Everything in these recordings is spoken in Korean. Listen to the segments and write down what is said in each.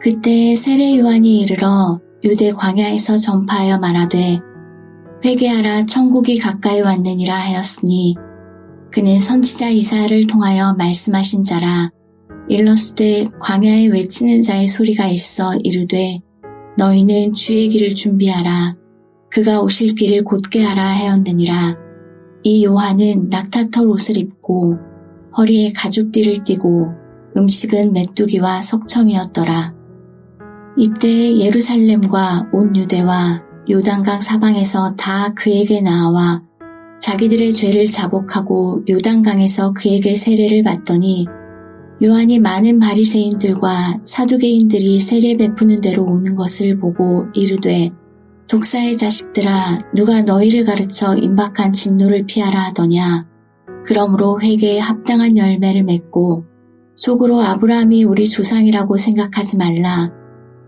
그때 세례 요한이 이르러 유대 광야에서 전파하여 말하되 회개하라 천국이 가까이 왔느니라 하였으니 그는 선지자 이사야를 통하여 말씀하신 자라. 일러스되 광야에 외치는 자의 소리가 있어 이르되 너희는 주의 길을 준비하라. 그가 오실 길을 곧게 하라 하였느니라. 이 요한은 낙타털 옷을 입고 허리에 가죽띠를 띠고 음식은 메뚜기와 석청이었더라. 이때 예루살렘과 온 유대와 요단강 사방에서 다 그에게 나아와 자기들의 죄를 자복하고 요단강에서 그에게 세례를 받더니 요한이 많은 바리새인들과 사두개인들이 세례 베푸는 대로 오는 것을 보고 이르되 독사의 자식들아 누가 너희를 가르쳐 임박한 진노를 피하라 하더냐. 그러므로 회개에 합당한 열매를 맺고 속으로 아브라함이 우리 조상이라고 생각하지 말라.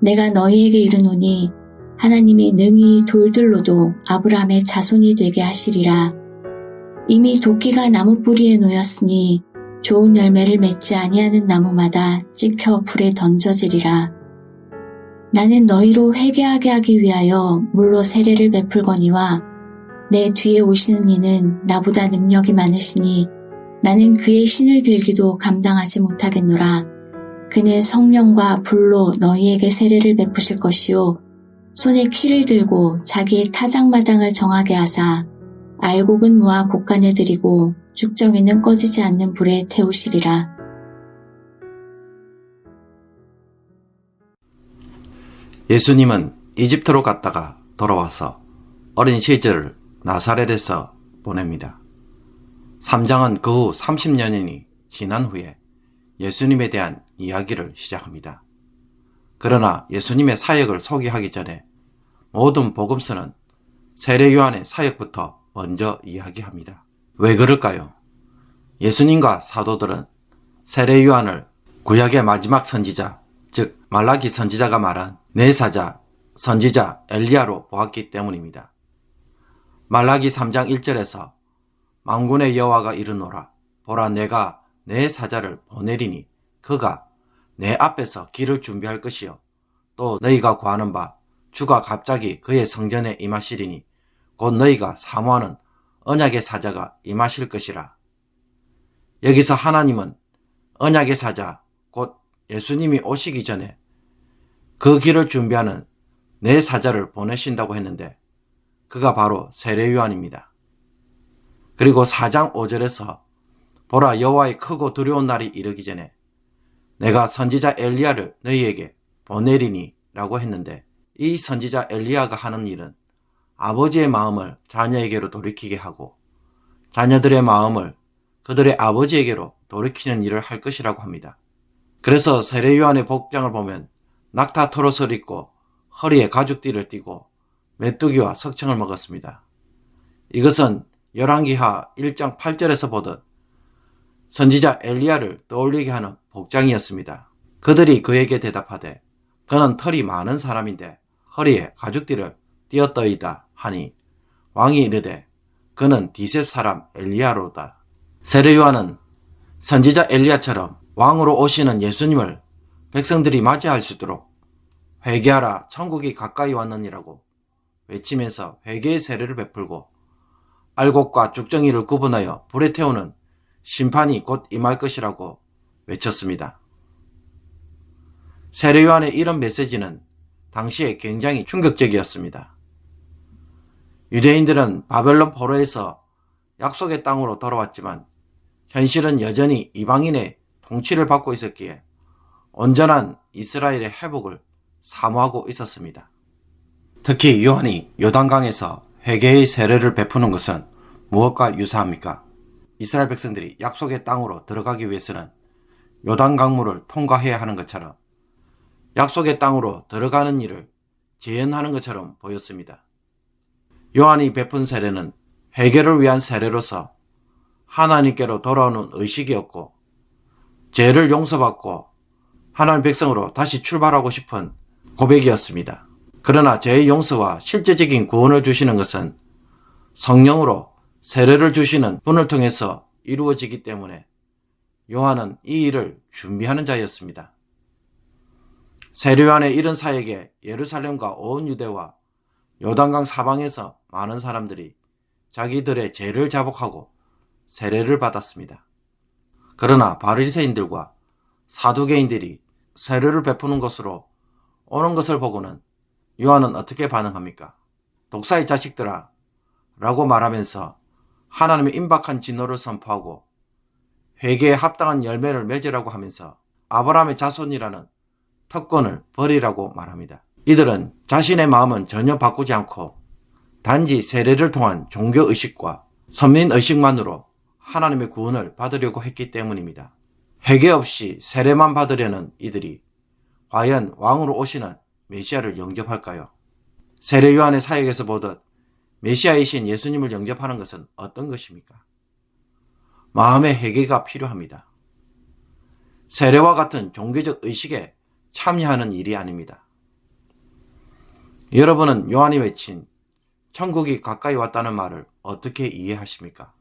내가 너희에게 이르노니 하나님이 능히 돌들로도 아브라함의 자손이 되게 하시리라. 이미 도끼가 나무 뿌리에 놓였으니 좋은 열매를 맺지 아니하는 나무마다 찍혀 불에 던져지리라. 나는 너희로 회개하게 하기 위하여 물로 세례를 베풀거니와 내 뒤에 오시는 이는 나보다 능력이 많으시니 나는 그의 신을 들기도 감당하지 못하겠노라. 그는 성령과 불로 너희에게 세례를 베푸실 것이요 손에 키를 들고 자기의 타작마당을 정하게 하사 알곡은 모아 곡간에 들이고 죽정이는 꺼지지 않는 불에 태우시리라. 예수님은 이집트로 갔다가 돌아와서 어린 시절을 나사렛에서 보냅니다. 3장은 그 후 30년이 지난 후에 예수님에 대한 이야기를 시작합니다. 그러나 예수님의 사역을 소개하기 전에 모든 복음서는 세례 요한의 사역부터 먼저 이야기합니다. 왜 그럴까요? 예수님과 사도들은 세례 요한을 구약의 마지막 선지자, 즉 말라기 선지자가 말한 내 사자, 선지자 엘리야로 보았기 때문입니다. 말라기 3장 1절에서 만군의 여호와가 이르노라. 보라 내가 내 사자를 보내리니 그가 내 앞에서 길을 준비할 것이요 또 너희가 구하는 바 주가 갑자기 그의 성전에 임하시리니 곧 너희가 사모하는 언약의 사자가 임하실 것이라. 여기서 하나님은 언약의 사자 곧 예수님이 오시기 전에 그 길을 준비하는 내 사자를 보내신다고 했는데 그가 바로 세례 요한입니다. 그리고 4장 5절에서 보라 여호와의 크고 두려운 날이 이르기 전에 내가 선지자 엘리야를 너희에게 보내리니 라고 했는데 이 선지자 엘리야가 하는 일은 아버지의 마음을 자녀에게로 돌이키게 하고 자녀들의 마음을 그들의 아버지에게로 돌이키는 일을 할 것이라고 합니다. 그래서 세례 요한의 복장을 보면 낙타 털옷을 입고 허리에 가죽띠를 띠고 메뚜기와 석청을 먹었습니다. 이것은 열왕기하 1장 8절에서 보듯 선지자 엘리야를 떠올리게 하는 복장이었습니다. 그들이 그에게 대답하되 그는 털이 많은 사람인데 허리에 가죽띠를 띄었더이다 하니 왕이 이르되 그는 디셉 사람 엘리야로다. 세례 요한은 선지자 엘리야처럼 왕으로 오시는 예수님을 백성들이 맞이할 수 있도록 회개하라 천국이 가까이 왔느니라고 외치면서 회개의 세례를 베풀고 알곡과 죽정이를 구분하여 불에 태우는 심판이 곧 임할 것이라고 외쳤습니다. 세례 요한의 이런 메시지는 당시에 굉장히 충격적이었습니다. 유대인들은 바벨론 포로에서 약속의 땅으로 돌아왔지만 현실은 여전히 이방인의 통치를 받고 있었기에 온전한 이스라엘의 회복을 사모하고 있었습니다. 특히 요한이 요단강에서 회개의 세례를 베푸는 것은 무엇과 유사합니까? 이스라엘 백성들이 약속의 땅으로 들어가기 위해서는 요단강물을 통과해야 하는 것처럼 약속의 땅으로 들어가는 일을 재현하는 것처럼 보였습니다. 요한이 베푼 세례는 회개를 위한 세례로서 하나님께로 돌아오는 의식이었고 죄를 용서받고 하나님 백성으로 다시 출발하고 싶은 고백이었습니다. 그러나 죄의 용서와 실제적인 구원을 주시는 것은 성령으로 세례를 주시는 분을 통해서 이루어지기 때문에 요한은 이 일을 준비하는 자였습니다. 세례요한의 이른 사역에 예루살렘과 온 유대와 요단강 사방에서 많은 사람들이 자기들의 죄를 자복하고 세례를 받았습니다. 그러나 바리새인들과 사두개인들이 세례를 베푸는 것으로 오는 것을 보고는 요한은 어떻게 반응합니까? 독사의 자식들아 라고 말하면서 하나님의 임박한 진노를 선포하고 회개에 합당한 열매를 맺으라고 하면서 아브라함의 자손이라는 특권을 버리라고 말합니다. 이들은 자신의 마음은 전혀 바꾸지 않고 단지 세례를 통한 종교의식과 선민의식만으로 하나님의 구원을 받으려고 했기 때문입니다. 회개 없이 세례만 받으려는 이들이 과연 왕으로 오시는 메시아를 영접할까요? 세례 요한의 사역에서 보듯 메시아이신 예수님을 영접하는 것은 어떤 것입니까? 마음의 회개가 필요합니다. 세례와 같은 종교적 의식에 참여하는 일이 아닙니다. 여러분은 요한이 외친 천국이 가까이 왔다는 말을 어떻게 이해하십니까?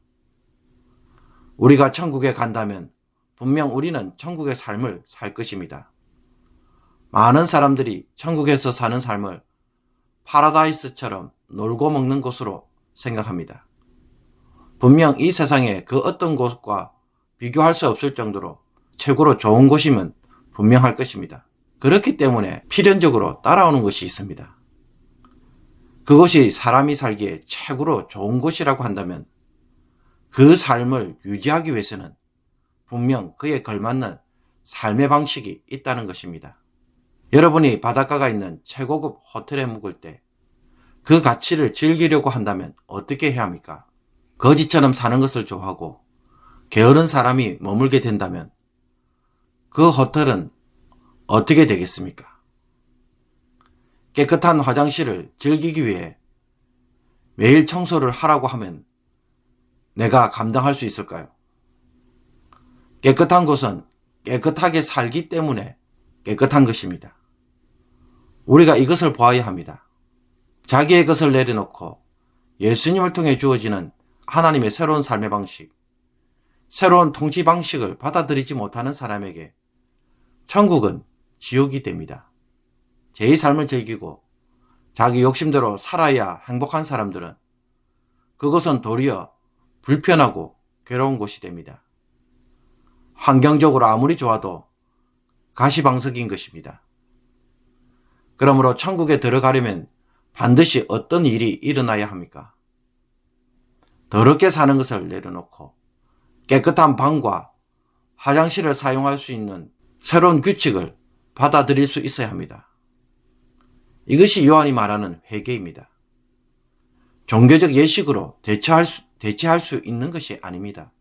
우리가 천국에 간다면 분명 우리는 천국의 삶을 살 것입니다. 많은 사람들이 천국에서 사는 삶을 파라다이스처럼 놀고 먹는 곳으로 생각합니다. 분명 이 세상에 그 어떤 곳과 비교할 수 없을 정도로 최고로 좋은 곳이면 분명할 것입니다. 그렇기 때문에 필연적으로 따라오는 것이 있습니다. 그것이 사람이 살기에 최고로 좋은 곳이라고 한다면 그 삶을 유지하기 위해서는 분명 그에 걸맞는 삶의 방식이 있다는 것입니다. 여러분이 바닷가가 있는 최고급 호텔에 묵을 때 그 가치를 즐기려고 한다면 어떻게 해야 합니까? 거지처럼 사는 것을 좋아하고 게으른 사람이 머물게 된다면 그 호텔은 어떻게 되겠습니까? 깨끗한 화장실을 즐기기 위해 매일 청소를 하라고 하면 내가 감당할 수 있을까요? 깨끗한 곳은 깨끗하게 살기 때문에 깨끗한 것입니다. 우리가 이것을 보아야 합니다. 자기의 것을 내려놓고 예수님을 통해 주어지는 하나님의 새로운 삶의 방식, 새로운 통치 방식을 받아들이지 못하는 사람에게 천국은 지옥이 됩니다. 제 삶을 즐기고 자기 욕심대로 살아야 행복한 사람들은 그것은 도리어 불편하고 괴로운 곳이 됩니다. 환경적으로 아무리 좋아도 가시방석인 것입니다. 그러므로 천국에 들어가려면 반드시 어떤 일이 일어나야 합니까? 더럽게 사는 것을 내려놓고 깨끗한 방과 화장실을 사용할 수 있는 새로운 규칙을 받아들일 수 있어야 합니다. 이것이 요한이 말하는 회개입니다. 종교적 예식으로 대체할 수 있는 것이 아닙니다.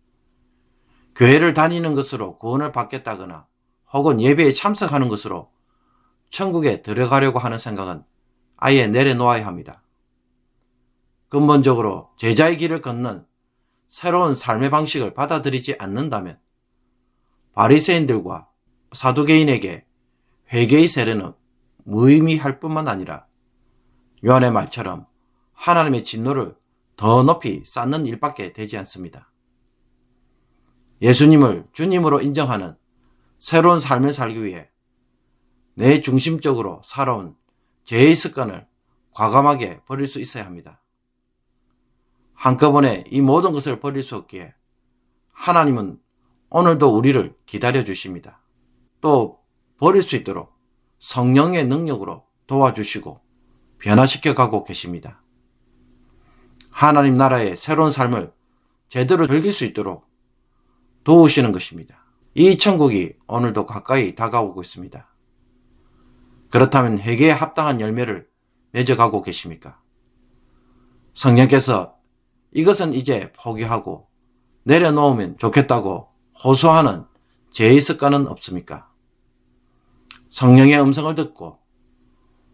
교회를 다니는 것으로 구원을 받겠다거나 혹은 예배에 참석하는 것으로 천국에 들어가려고 하는 생각은 아예 내려놓아야 합니다. 근본적으로 제자의 길을 걷는 새로운 삶의 방식을 받아들이지 않는다면 바리새인들과 사두개인에게 회개의 세례는 무의미할 뿐만 아니라 요한의 말처럼 하나님의 진노를 더 높이 쌓는 일밖에 되지 않습니다. 예수님을 주님으로 인정하는 새로운 삶을 살기 위해 내 중심적으로 살아온 죄의 습관을 과감하게 버릴 수 있어야 합니다. 한꺼번에 이 모든 것을 버릴 수 없기에 하나님은 오늘도 우리를 기다려 주십니다. 또 버릴 수 있도록 성령의 능력으로 도와주시고 변화시켜 가고 계십니다. 하나님 나라의 새로운 삶을 제대로 즐길 수 있도록 도우시는 것입니다. 이 천국이 오늘도 가까이 다가오고 있습니다. 그렇다면 회개에 합당한 열매를 맺어가고 계십니까? 성령께서 이것은 이제 포기하고 내려놓으면 좋겠다고 호소하는 죄의 습관은 없습니까? 성령의 음성을 듣고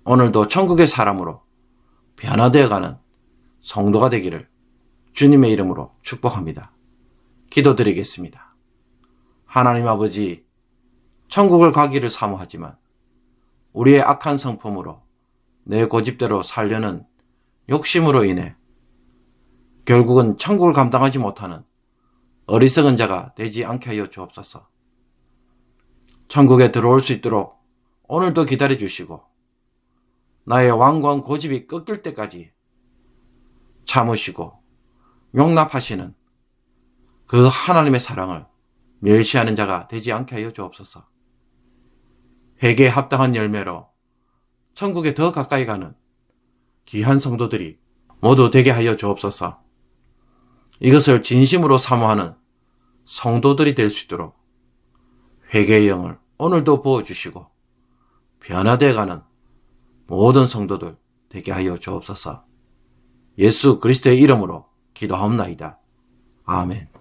오늘도 천국의 사람으로 변화되어가는 성도가 되기를 주님의 이름으로 축복합니다. 기도드리겠습니다. 하나님 아버지, 천국을 가기를 사모하지만 우리의 악한 성품으로 내 고집대로 살려는 욕심으로 인해 결국은 천국을 감당하지 못하는 어리석은 자가 되지 않게 하여 주옵소서. 천국에 들어올 수 있도록 오늘도 기다려 주시고 나의 완고한 고집이 꺾일 때까지 참으시고 용납하시는 그 하나님의 사랑을 멸시하는 자가 되지 않게 하여 주옵소서. 회개에 합당한 열매로 천국에 더 가까이 가는 귀한 성도들이 모두 되게 하여 주옵소서. 이것을 진심으로 사모하는 성도들이 될 수 있도록 회개의 영을 오늘도 부어주시고 변화되어 가는 모든 성도들 되게 하여 주옵소서. 예수 그리스도의 이름으로 기도하옵나이다. 아멘.